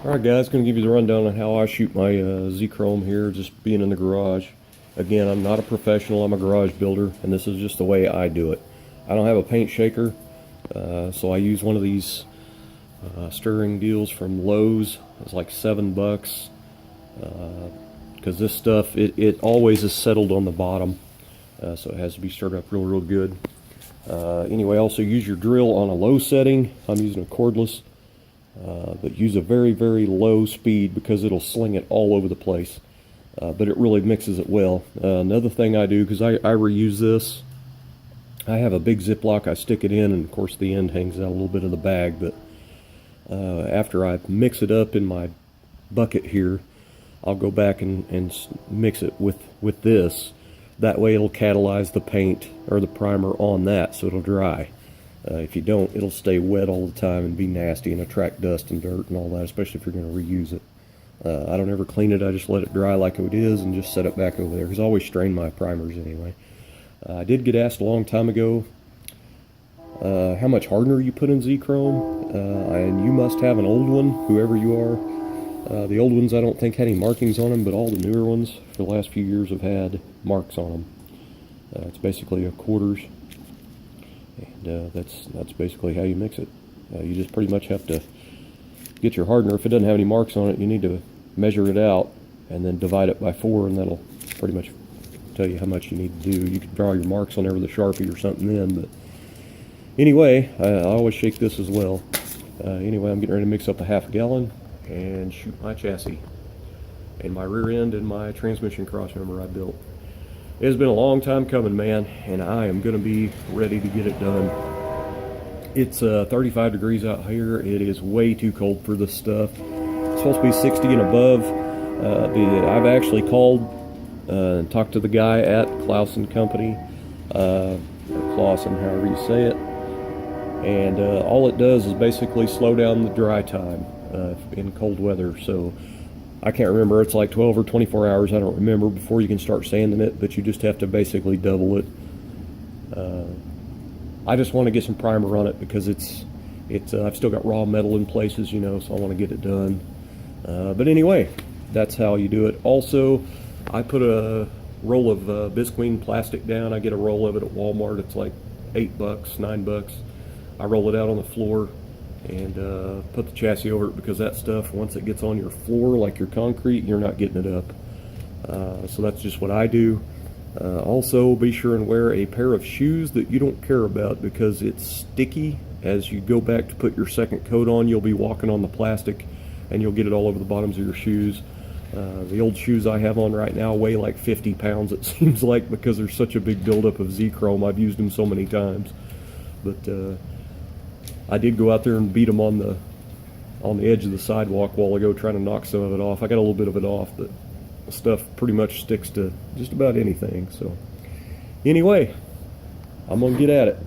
Alright guys, going to give you the rundown on how I shoot my Z-Chrome here, just being in the garage. Again, I'm not a professional, I'm a garage builder, and this is just the way I do it. I don't have a paint shaker, so I use one of these stirring deals from Lowe's. It's like $7, because this stuff, it always is settled on the bottom, so it has to be stirred up real good. Anyway, also use your drill on a low setting. I'm using a cordless. But use a very low speed because it'll sling it all over the place, but it really mixes it well. Another thing I do, because I reuse this, I have a big Ziploc I stick it in, and of course the end hangs out a little bit of the bag, but after I mix it up in my bucket here, I'll go back and mix it with this. That way it'll catalyze the paint or the primer on that, so it'll dry. If you don't, it'll stay wet all the time and be nasty and attract dust and dirt and all that, especially if you're going to reuse it. I don't ever clean it, I just let it dry like it is and just set it back over there, because I always strain my primers anyway. I did get asked a long time ago how much hardener you put in Z-Chrome, and you must have an old one, whoever you are. The old ones I don't think had any markings on them, but all the newer ones for the last few years have had marks on them. It's basically a quarters. And that's basically how you mix it. You just pretty much have to get your hardener. If it doesn't have any marks on it, you need to measure it out and then divide it by 4, and that'll pretty much tell you how much you need to do. You can draw your marks on there with a Sharpie or something then, but anyway, I always shake this as well. Anyway, I'm getting ready to mix up a ½ gallon and shoot my chassis and my rear end and my transmission crossmember I built. It has been a long time coming, man, and I am going to be ready to get it done. It's 35 degrees out here. It is way too cold for this stuff. It's supposed to be 60 and above. I've actually called and talked to the guy at Clausen Company, or Clausen, however you say it, and all it does is basically slow down the dry time in cold weather. So I can't remember, it's like 12 or 24 hours, I don't remember, before you can start sanding it, but you just have to basically double it. I just want to get some primer on it because I've still got raw metal in places, you know, so I want to get it done. But anyway, that's how you do it. Also, I put a roll of Visqueen plastic down. I get a roll of it at Walmart. It's like $8, $9. I roll it out on the floor and put the chassis over it, because that stuff, once it gets on your floor like your concrete, you're not getting it up. So that's just what I do. Also, be sure and wear a pair of shoes that you don't care about, because it's sticky. As you go back to put your second coat on, you'll be walking on the plastic and you'll get it all over the bottoms of your shoes. The old shoes I have on right now weigh like 50 pounds, it seems like, because there's such a big buildup of Z-Chrome. I've used them so many times. But I did go out there and beat them on the edge of the sidewalk a while ago, trying to knock some of it off. I got a little bit of it off, but the stuff pretty much sticks to just about anything. So anyway, I'm gonna get at it.